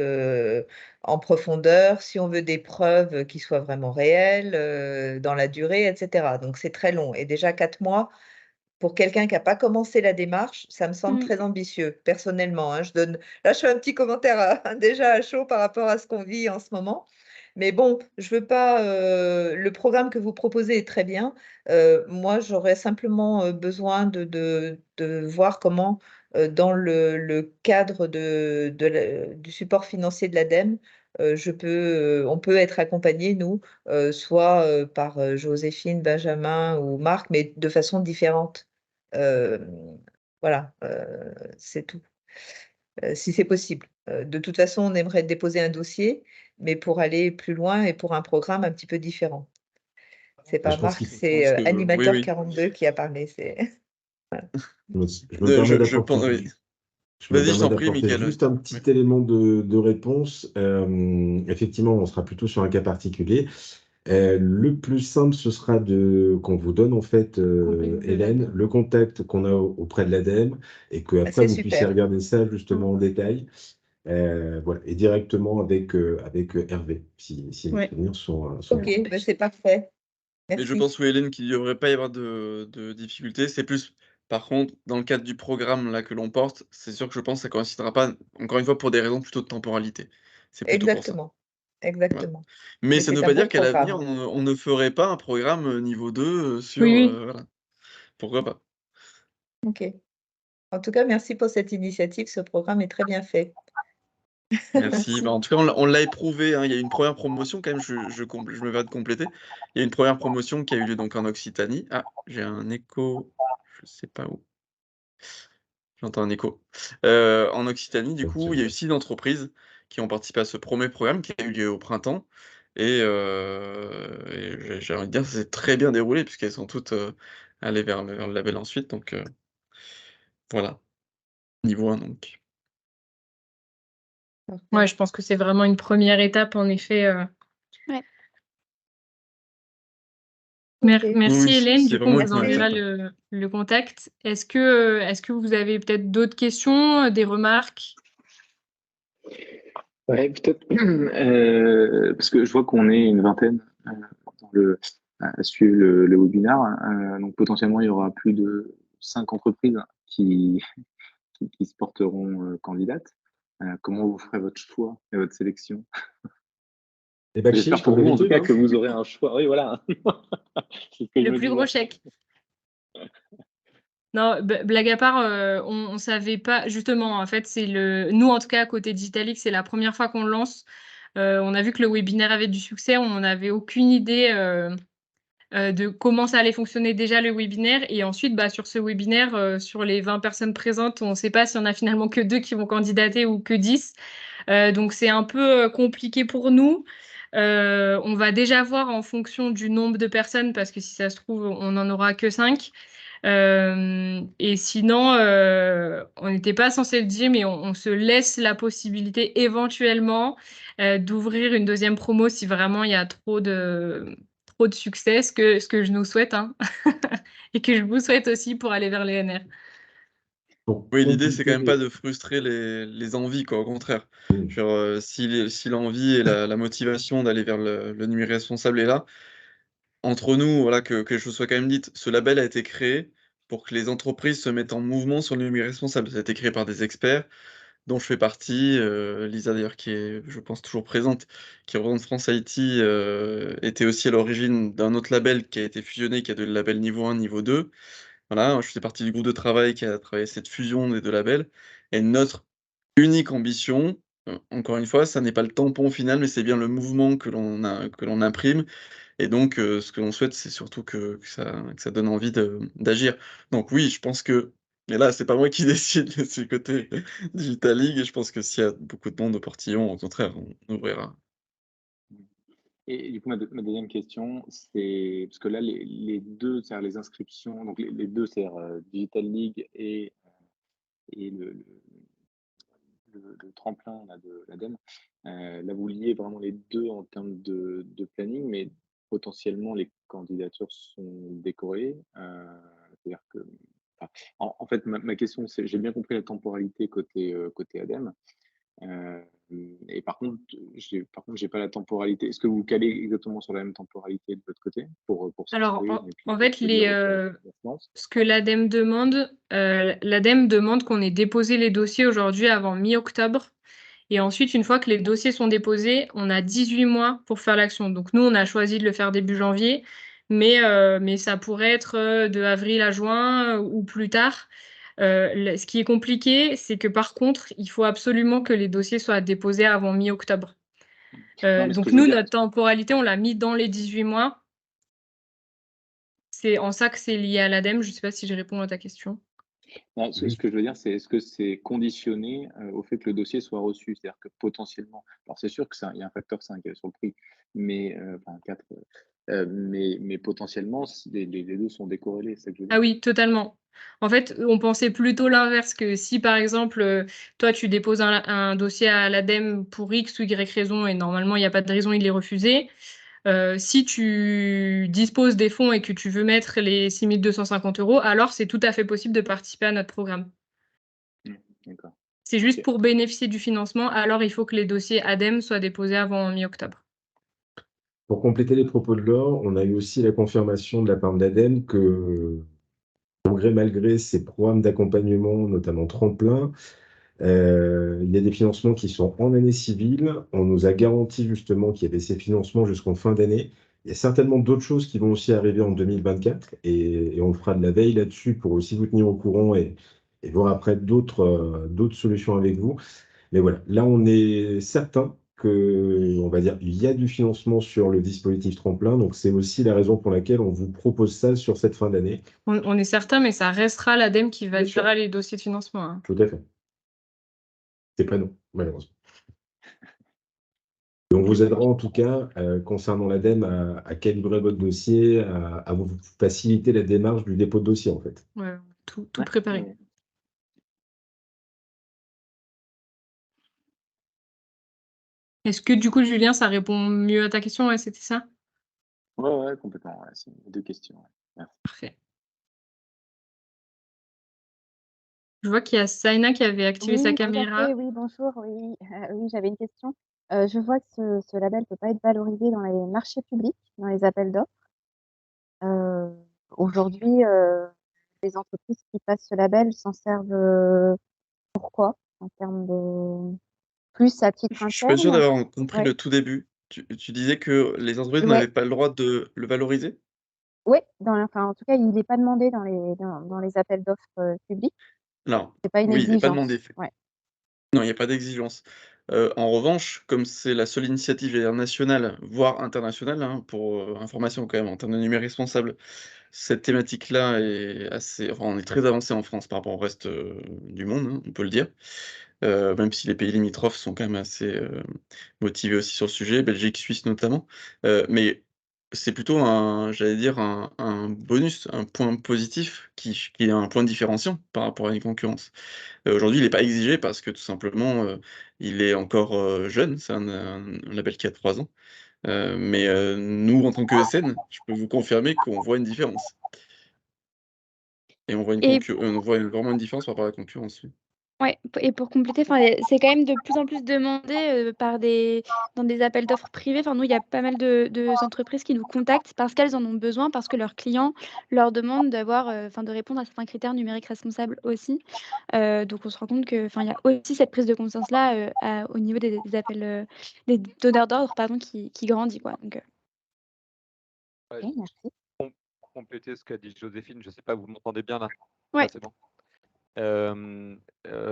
en profondeur, si on veut des preuves qui soient vraiment réelles, dans la durée, et cetera. Donc c'est très long et déjà 4 mois, pour quelqu'un qui a pas commencé la démarche, ça me semble Mmh. très ambitieux, personnellement, hein. Là, je fais un petit commentaire déjà à chaud par rapport à ce qu'on vit en ce moment. Mais bon, je veux pas, le programme que vous proposez est très bien. Moi, j'aurais simplement, besoin de voir comment, dans le cadre du support financier de l'ADEME, on peut être accompagné, nous, soit, par, Joséphine, Benjamin ou Marc, mais de façon différente. Voilà, c'est tout. Si c'est possible. De toute façon, on aimerait déposer un dossier, mais pour aller plus loin et pour un programme un petit peu différent. C'est Je pas pense Marc, qu'il c'est, pense que oui, Animateur oui. 42 qui a parlé, c'est je me permets Je pense, d'apporter oui. Je me Vas-y, je permets t'en prie, d'apporter Mickaël. juste un Oui. petit élément de réponse. Effectivement, on sera plutôt sur un cas particulier. Le plus simple, ce sera qu'on vous donne en fait, Hélène, le contact qu'on a auprès de l'ADEME et qu'après c'est vous puissiez super. regarder ça justement en détail. Voilà, et directement avec Hervé, si mes Ouais. souvenirs sont OK, bons. bah, c'est parfait. Mais je Merci. pense, oui, Hélène, qu'il ne devrait pas y avoir de difficultés. C'est plus, par contre, dans le cadre du programme là, que l'on porte, c'est sûr que je pense que ça ne coïncidera pas, encore une fois, pour des raisons plutôt de temporalité. C'est plutôt pour ça. Exactement, Voilà. exactement. Mais Mais ça ne c'est veut un pas beau dire qu'à l'avenir, programme. on ne ferait pas un programme niveau 2 sur. Oui, oui. Voilà. Pourquoi pas? OK. En tout cas, merci pour cette initiative. Ce programme est très bien fait. Merci. Merci. Bah, en tout cas, on l'a éprouvé, hein. Il y a eu une première promotion quand même, je me vais de compléter. Il y a une première promotion qui a eu lieu donc en Occitanie. Ah, j'ai un écho, je sais pas où. J'entends un écho. En Occitanie, du coup, il y a eu 6 entreprises qui ont participé à ce premier programme qui a eu lieu au printemps et j'ai envie de dire, ça s'est très bien déroulé puisqu'elles sont toutes, allées vers le label ensuite donc voilà, niveau 1 donc. Ouais, Parfait. je pense que c'est vraiment une première étape en effet, Ouais. Mer OK. merci Oui, Hélène, c'est du coup on vraiment une vous Merci. première enverra étape. le contact. Est-ce que vous avez peut-être d'autres questions, des remarques? Ouais, peut-être, parce que je vois qu'on est une vingtaine à suivre le webinaire. Donc potentiellement, il y aura plus de 5 entreprises qui se porteront candidates. Comment vous ferez votre choix et votre sélection? Et back J'espère chiche, pour comme vous, en tout d'habitude, cas, hein. que vous aurez un choix. Oui, voilà. C'est ce que je Le me plus gros disais. chèque. Non, blague à part, on savait pas justement, en fait, nous, en tout cas, à côté Digitalic, c'est la première fois qu'on le lance. On a vu que le webinaire avait du succès, on n'avait aucune idée, de comment ça allait fonctionner déjà le webinaire et ensuite, bah, sur ce webinaire, sur les 20 personnes présentes, on ne sait pas s'il y en a finalement que 2 qui vont candidater ou que 10. Donc c'est un peu, compliqué pour nous. On va déjà voir en fonction du nombre de personnes parce que si ça se trouve, on n'en aura que 5. Et sinon, on n'était pas censé le dire, mais on se laisse la possibilité éventuellement, d'ouvrir une deuxième promo si vraiment il y a trop de succès, ce que je nous souhaite, hein, et que je vous souhaite aussi pour aller vers les NR. Pour Oui, l'idée, c'est quand compléter même pas de frustrer les envies, quoi, au contraire. les- Genre, si l'envie et la motivation d'aller vers le numérique responsable est là, entre nous, voilà, que les choses soient quand même dites, ce label a été créé pour que les entreprises se mettent en mouvement sur le numérique responsable. Ça a été créé par des experts dont je fais partie, Lisa d'ailleurs qui est, je pense, toujours présente, qui représente France IT, était aussi à l'origine d'un autre label qui a été fusionné, qui a donné le label niveau 1, niveau 2. Voilà, je faisais partie du groupe de travail qui a travaillé cette fusion des 2 labels et notre unique ambition, encore une fois, ça n'est pas le tampon final, mais c'est bien le mouvement que l'on imprime et donc ce que l'on souhaite, c'est surtout que ça donne envie d'agir. Donc oui, je pense que mais là, c'est pas moi qui décide, c'est côté Digital League et je pense que s'il y a beaucoup de monde au portillon, au contraire, on ouvrira. Et du coup, ma deuxième question, c'est parce que là, les deux, c'est-à-dire les inscriptions, donc les deux, c'est-à-dire Digital League et le tremplin là, de l'ADEME, là, vous liez vraiment les deux en termes de planning, mais potentiellement, les candidatures sont décorées. C'est-à-dire que, enfin, en fait, ma question, c'est, j'ai bien compris la temporalité côté ADEME. Et par contre, j'ai pas la temporalité. Est-ce que vous calez exactement sur la même temporalité de votre côté pour Alors, s'inscrire et puis en pour fait, se dire OK, on se lance? ce que l'ADEME demande qu'on ait déposé les dossiers aujourd'hui avant mi-octobre. Et ensuite, une fois que les dossiers sont déposés, on a 18 mois pour faire l'action. Donc nous, on a choisi de le faire début janvier, mais ça pourrait être de avril à juin ou plus tard. Ce qui est compliqué, c'est que par contre, il faut absolument que les dossiers soient déposés avant mi-octobre. Non, mais ce que Donc je veux nous, dire, notre temporalité, on l'a mis dans les 18 mois. C'est en ça que c'est lié à l'ADEME. Je ne sais pas si je réponds à ta question. non, ce Oui. que je veux dire, c'est est-ce que c'est conditionné au fait que le dossier soit reçu? C'est-à-dire que potentiellement, alors c'est sûr qu'il y a un facteur 5 sur le prix, mais enfin 4, mais potentiellement, les deux sont décorrélés, c'est ça que je veux dire. Ah oui, totalement. En fait, on pensait plutôt l'inverse, que si par exemple, toi tu déposes un dossier à l'ADEME pour X ou Y raison, et normalement il n'y a pas de raison, il est refusé. Si tu disposes des fonds et que tu veux mettre les 6 250 €, alors c'est tout à fait possible de participer à notre programme. D'accord. C'est juste Ok. pour bénéficier du financement, alors il faut que les dossiers ADEME soient déposés avant mi-octobre. Pour compléter les propos de Laure, on a eu aussi la confirmation de la part de l'ADEME que, bon gré mal gré, ces programmes d'accompagnement, notamment Tremplin, il y a des financements qui sont en année civile. On nous a garanti justement qu'il y avait ces financements jusqu'en fin d'année, Il y a certainement d'autres choses qui vont aussi arriver en 2024 et on fera de la veille là-dessus pour aussi vous tenir au courant et voir après d'autres solutions avec vous. Mais voilà, là, on est certain que, on va dire, il y a du financement sur le dispositif tremplin. Donc, c'est aussi la raison pour laquelle on vous propose ça sur cette fin d'année. On est certain, mais ça restera l'ADEME qui Bien sûr. validera les dossiers de financement, hein. Tout à fait. C'est pas nous, malheureusement. Et on vous aidera en tout cas, concernant l'ADEME, à calibrer votre dossier, à vous faciliter la démarche du dépôt de dossier, en fait. Ouais, tout Ouais. préparé. Ouais. Est-ce que du coup, Julien, ça répond mieux à ta question? Ouais, c'était ça? Ouais, complètement. Ouais, c'est 2 questions. Ouais. Merci. Parfait. Je vois qu'il y a Saina qui avait activé sa Oui, tout à caméra. fait, oui, bonjour, oui, oui, j'avais une question. Je vois que ce label peut pas être valorisé dans les marchés publics, dans les appels d'offres. Aujourd'hui, les entreprises qui passent ce label s'en servent, pourquoi? En termes de plus à titre Je suis pas sûr interne? d'avoir compris Ouais. le tout début. Tu disais que les entreprises Ouais. n'avaient pas le droit de le valoriser? Ouais, enfin, en tout cas, il est pas demandé dans les appels d'offres, publics. Alors, C'est pas une oui, il n'est pas exigence. demandé. Ouais. Non, il n'y a pas d'exigence. En revanche, comme c'est la seule initiative, j'allais dire nationale, voire internationale, hein, pour, information quand même, en termes de numérique responsable, cette thématique-là est assez enfin, on est très avancé en France par rapport au reste, du monde, hein, on peut le dire. Même si les pays limitrophes sont quand même assez, motivés aussi sur le sujet, Belgique, Suisse notamment. Mais c'est plutôt j'allais dire un bonus, un point positif qui est un point différenciant par rapport à une concurrence. Aujourd'hui, il est pas exigé parce que tout simplement, il est encore, jeune, c'est un label qui a 3 ans. Mais nous, en tant qu'ESN, je peux vous confirmer qu'on voit une différence et Et on voit vraiment une différence par rapport à la concurrence, oui. ouais, et pour compléter, enfin, c'est quand même de plus en plus demandé, dans des appels d'offres privés. Enfin, nous, il y a pas mal de entreprises qui nous contactent parce qu'elles en ont besoin, parce que leurs clients leur demandent d'avoir, enfin, de répondre à certains critères numériques responsables aussi. Donc on se rend compte que, enfin, il y a aussi cette prise de conscience-là, au niveau des appels, des donneurs d'ordre, pardon, qui grandit, quoi. Donc, Ouais, OK, merci. pour compléter ce qu'a dit Joséphine, je ne sais pas, vous m'entendez bien là? Ouais. Là, c'est bon?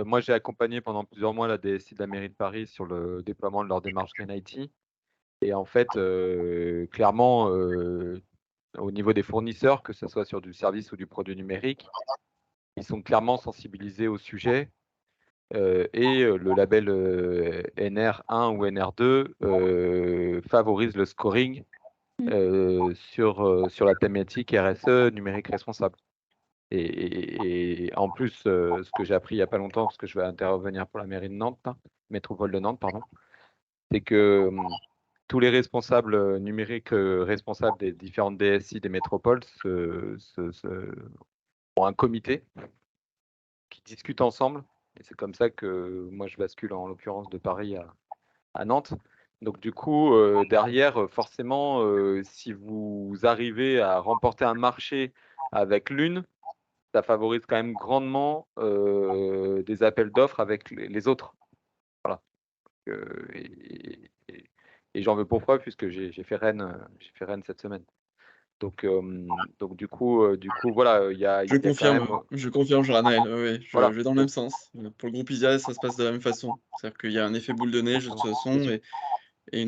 Moi, j'ai accompagné pendant plusieurs mois la DSI de la mairie de Paris sur le déploiement de leur démarche Green IT. Et en fait, clairement, au niveau des fournisseurs, que ce soit sur du service ou du produit numérique, ils sont clairement sensibilisés au sujet. Et le label NR1 ou NR2 favorise le scoring sur la thématique RSE, numérique responsable. Et en plus, ce que j'ai appris il n'y a pas longtemps, parce que je vais intervenir pour la mairie de Nantes, hein, métropole de Nantes, pardon, c'est que tous les responsables numériques responsables des différentes DSI des métropoles ont un comité qui discute ensemble. Et c'est comme ça que moi, je bascule en l'occurrence de Paris à Nantes. Donc du coup, derrière, forcément, si vous arrivez à remporter un marché avec l'une, ça favorise quand même grandement des appels d'offres avec les autres. Voilà. Et j'en veux pour preuve puisque j'ai fait Rennes cette semaine. Donc du coup, voilà, il y a quand même. Je confirme, Jean-Raphaël, oui, oui, je Voilà. vais dans le même sens. Pour le groupe ISIA, ça se passe de la même façon. C'est-à-dire qu'il y a un effet boule de neige de toute façon et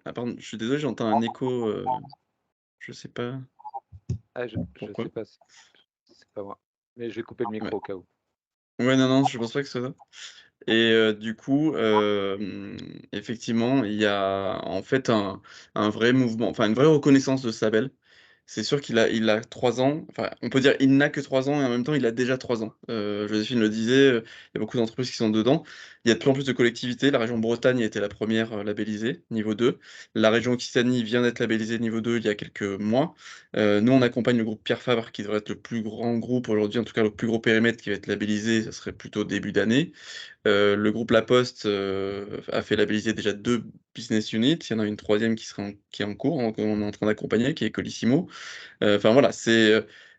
ah pardon, je suis désolé, j'entends un écho, je sais pas Ah, je pourquoi. sais pas, c'est pas moi. Mais je vais couper le Ouais. micro au cas où. Ouais, non, je pense pas que ce soit ça. Et du coup, effectivement, il y a en fait un vrai mouvement, enfin une vraie reconnaissance de ce label. C'est sûr il a 3 ans, enfin on peut dire il n'a que 3 ans et en même temps il a déjà 3 ans. Joséphine le disait, il y a beaucoup d'entreprises qui sont dedans. Il y a de plus en plus de collectivités. La région Bretagne a été la première re labellisée, niveau 2. La région Occitanie vient d'être labellisée niveau 2 il y a quelques mois. Nous on accompagne le groupe Pierre Fabre qui devrait être le plus grand groupe aujourd'hui, en tout cas le plus gros périmètre qui va être labellisé, ça serait plutôt début d'année. Le groupe La Poste, a fait labelliser déjà 2 business units. Il y en a une troisième qui est en cours, qu'on est en train d'accompagner, qui est Colissimo. Enfin voilà,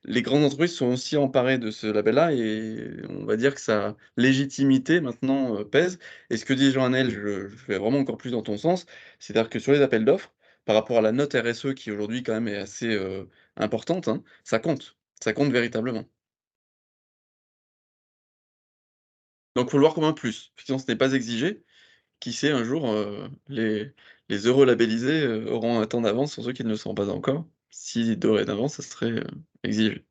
les grandes entreprises sont aussi emparées de ce label-là et on va dire que sa légitimité maintenant, pèse et ce que dit Jean Hanel, je vais vraiment encore plus dans ton sens, c'est-à-dire que sur les appels d'offres, par rapport à la note RSE qui aujourd'hui quand même est assez, importante, hein, ça compte véritablement. Donc faut le voir comme un plus. Effectivement, ce n'est pas exigé. Qui sait un jour, les heureux labellisés, auront un temps d'avance sur ceux qui ne le sont pas encore, si dorénavant ça serait, exigé.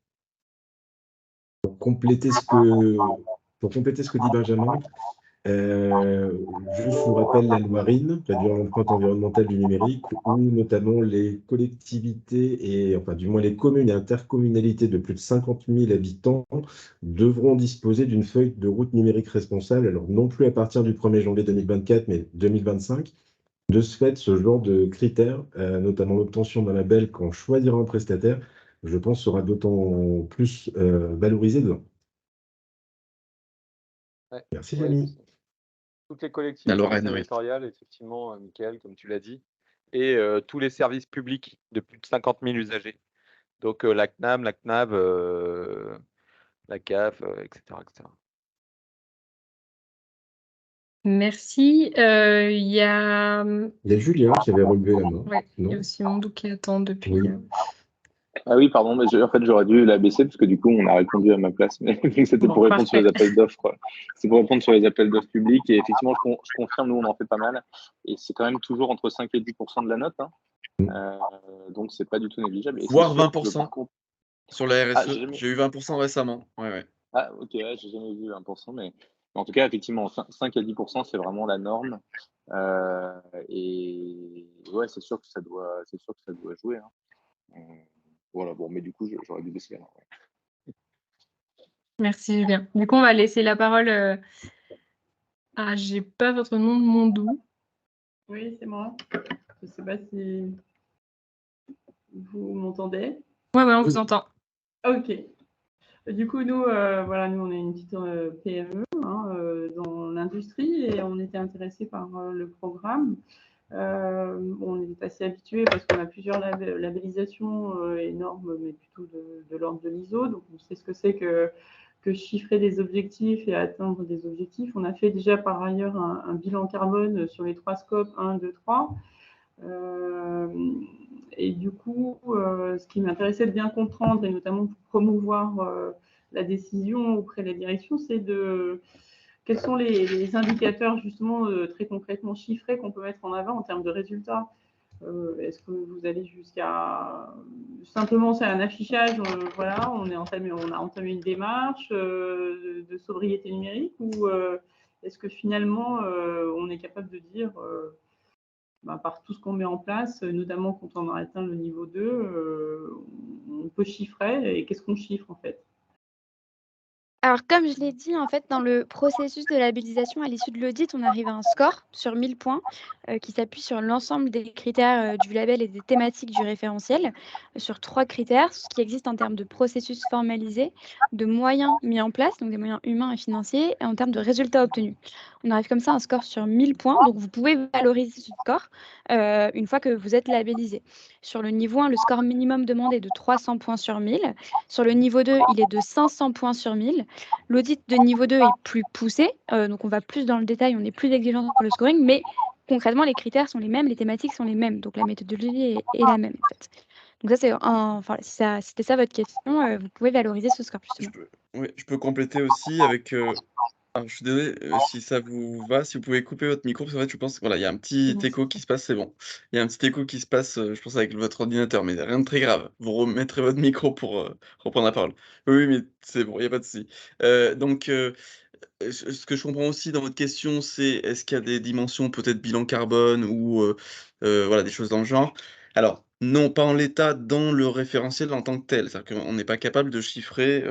Compléter ce que, pour compléter ce que dit Benjamin, juste je vous rappelle la loi RIN, réduire l'empreinte environnementale du numérique, où notamment les collectivités et enfin du moins les communes et intercommunalités de plus de 50 000 habitants devront disposer d'une feuille de route numérique responsable, alors non plus à partir du 1er janvier 2024, mais 2025. De ce fait, ce genre de critères, notamment l'obtention d'un label quand on choisira un prestataire, je pense sera d'autant plus valorisé dedans. Ouais, Merci, ouais, Jamie. toutes les La collectivités Lorraine, oui. territoriales, effectivement, Mickaël, comme tu l'as dit, et tous les services publics de plus de 50 000 usagers. Donc la CNAM, la CNAV, la CAF, etc., etc. Merci. Il y a, Il y a Julien qui avait relevé la main. ouais, il y a Non? aussi Mondou qui attend depuis. Oui. Ah oui, pardon, mais en fait, j'aurais dû la baisser parce que du coup, on a répondu à ma place, mais c'était Bon, pour répondre sur les parfait. appels d'offres. C'est pour répondre sur les appels d'offres publics. Et effectivement, je confirme, nous, on en fait pas mal. Et c'est quand même toujours entre 5 et 10% de la note. Hein. Donc, c'est pas du tout négligeable. Et c'est Voire sûr que, 20% par contre, sur la ah, RSE. J'ai eu 20% récemment. Ouais, ouais. Ah, ok, ouais, j'ai jamais vu 1%, mais en tout cas, effectivement, 5 à 10%, c'est vraiment la norme. Et ouais, c'est sûr que ça doit jouer. Hein. Voilà, bon, mais du coup, j'aurais dû baisser la main. Ouais. Merci Julien. Du coup, on va laisser la parole à, j'ai pas votre nom, Mondou. Oui, c'est moi. Je ne sais pas si vous m'entendez. Ouais, on vous entend. Ok. Du coup, nous, voilà, nous, on est une petite PME dans l'industrie et on était intéressés par le programme. On est assez habitués parce qu'on a plusieurs labellisations et normes, mais plutôt de l'ordre de l'ISO. Donc, on sait ce que c'est que chiffrer des objectifs et atteindre des objectifs. On a fait déjà par ailleurs un bilan carbone sur les 3 scopes 1, 2, 3. Et du coup, ce qui m'intéressait de bien comprendre, et notamment pour promouvoir la décision auprès de la direction, c'est quels sont les indicateurs justement très concrètement chiffrés qu'on peut mettre en avant en termes de résultats. Est-ce que vous allez jusqu'à simplement c'est un affichage, voilà, on a entamé une démarche de sobriété numérique, ou est-ce que finalement on est capable de dire par tout ce qu'on met en place, notamment quand on a atteint le niveau 2, on peut chiffrer, et qu'est-ce qu'on chiffre en fait? Alors, comme je l'ai dit, en fait, dans le processus de labellisation, à l'issue de l'audit, on arrive à un score sur 1000 points qui s'appuie sur l'ensemble des critères du label et des thématiques du référentiel, sur 3 critères, ce qui existe en termes de processus formalisé, de moyens mis en place, donc des moyens humains et financiers, et en termes de résultats obtenus. On arrive comme ça à un score sur 1000 points, donc vous pouvez valoriser ce score une fois que vous êtes labellisé. Sur le niveau 1, le score minimum demandé est de 300 points sur 1000. Sur le niveau 2, il est de 500 points sur 1000. L'audit de niveau 2 est plus poussé, donc on va plus dans le détail, on est plus exigeant sur le scoring, mais concrètement, les critères sont les mêmes, les thématiques sont les mêmes, donc la méthodologie est la même en fait. Donc ça, c'est enfin, si c'était ça votre question, vous pouvez valoriser ce score justement. Je peux compléter aussi avec, alors je suis désolé, si ça vous va, si vous pouvez couper votre micro, parce qu'en fait, je pense voilà, il y a un petit écho qui se passe, c'est bon. Il y a un petit écho qui se passe, je pense avec votre ordinateur, mais rien de très grave. Vous remettrez votre micro pour, reprendre la parole. Oui, mais c'est bon, il y a pas de souci. Donc, ce que je comprends aussi dans votre question, c'est est-ce qu'il y a des dimensions peut-être bilan carbone ou, voilà, des choses dans le genre? Alors, non, pas en l'état dans le référentiel en tant que tel. C'est-à-dire qu'on n'est pas capable de chiffrer,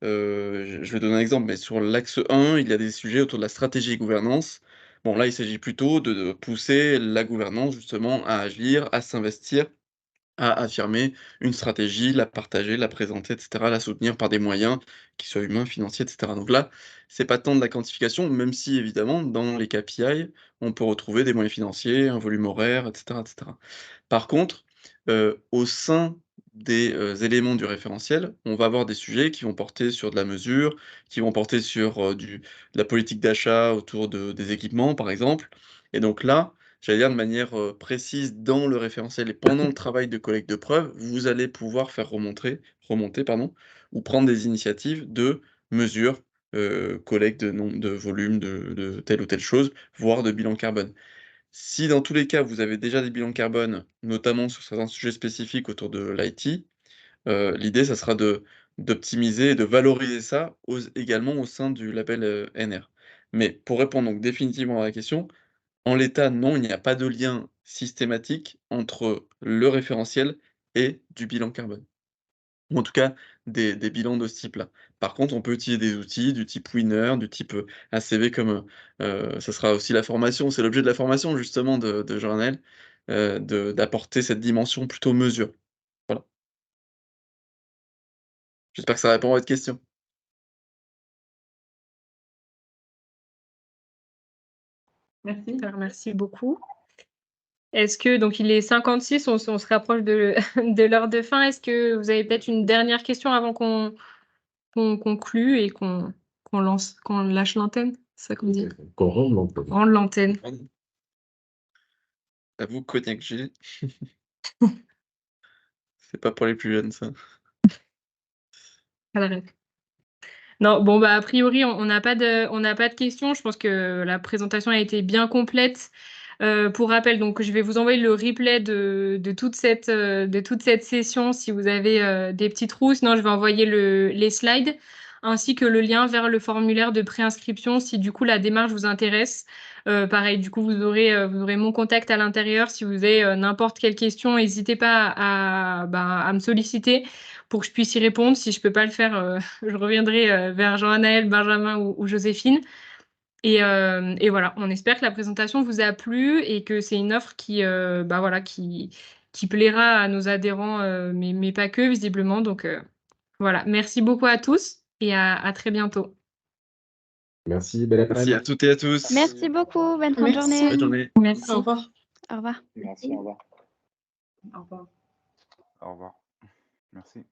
je vais donner un exemple, mais sur l'axe 1, il y a des sujets autour de la stratégie et gouvernance. Bon, là, il s'agit plutôt de pousser la gouvernance justement à agir, à s'investir, à affirmer une stratégie, la partager, la présenter, et cetera, la soutenir par des moyens qui soient humains, financiers, et cetera. Donc là, c'est pas tant de la quantification, même si évidemment, dans les KPI, on peut retrouver des moyens financiers, un volume horaire, et cetera, et cetera. Par contre, au sein des, éléments du référentiel, on va avoir des sujets qui vont porter sur de la mesure, qui vont porter sur, de la politique d'achat autour des équipements, par exemple. Et donc là, j'allais dire de manière, précise dans le référentiel et pendant le travail de collecte de preuves, vous allez pouvoir faire remonter, pardon, ou prendre des initiatives de mesure, collecte de nombre de volume de telle ou telle chose, voire de bilan carbone. Si dans tous les cas, vous avez déjà des bilans carbone, notamment sur certains sujets spécifiques autour de l'IT, l'idée, ça sera d'optimiser et de valoriser ça également au sein du label, NR. Mais pour répondre donc définitivement à la question, en l'état, non, il n'y a pas de lien systématique entre le référentiel et du bilan carbone. Ou en tout cas, des bilans de ce type-là. Par contre, on peut utiliser des outils du type Winner, du type, ACV comme, ça sera aussi la formation, c'est l'objet de la formation justement de Journal, d'apporter cette dimension plutôt mesure. Voilà. J'espère que ça répond à votre question. Merci. Super, merci beaucoup. Est-ce que donc il est 56, on se rapproche de de l'heure de fin. Est-ce que vous avez peut-être une dernière question avant qu'on conclue et qu'on lâche l'antenne? C'est ça qu'on dit? Qu'on rende l'antenne. Rendre l'antenne. Avoue, Cognac G. C'est pas pour les plus jeunes, ça. À la ref. Non, bon, bah, a priori, on n'a pas de questions. Je pense que la présentation a été bien complète. Pour rappel, donc je vais vous envoyer le replay de toute cette session si vous avez des petits trous. Sinon, je vais envoyer les slides ainsi que le lien vers le formulaire de préinscription si du coup la démarche vous intéresse. Pareil, du coup, vous aurez mon contact à l'intérieur. Si vous avez n'importe quelle question, n'hésitez pas à me solliciter pour que je puisse y répondre. Si je peux pas le faire, je reviendrai vers Jean-Anaël, Benjamin ou Joséphine. Et voilà, on espère que la présentation vous a plu et que c'est une offre qui plaira à nos adhérents, mais pas que visiblement. Donc voilà, merci beaucoup à tous et à très bientôt. Merci, belle Merci après-midi. à toutes et à tous. Merci beaucoup. Bonne fin de Merci. journée. Bonne journée. Merci. Au revoir. Au revoir. Merci, au revoir. Au revoir. Au revoir. Merci.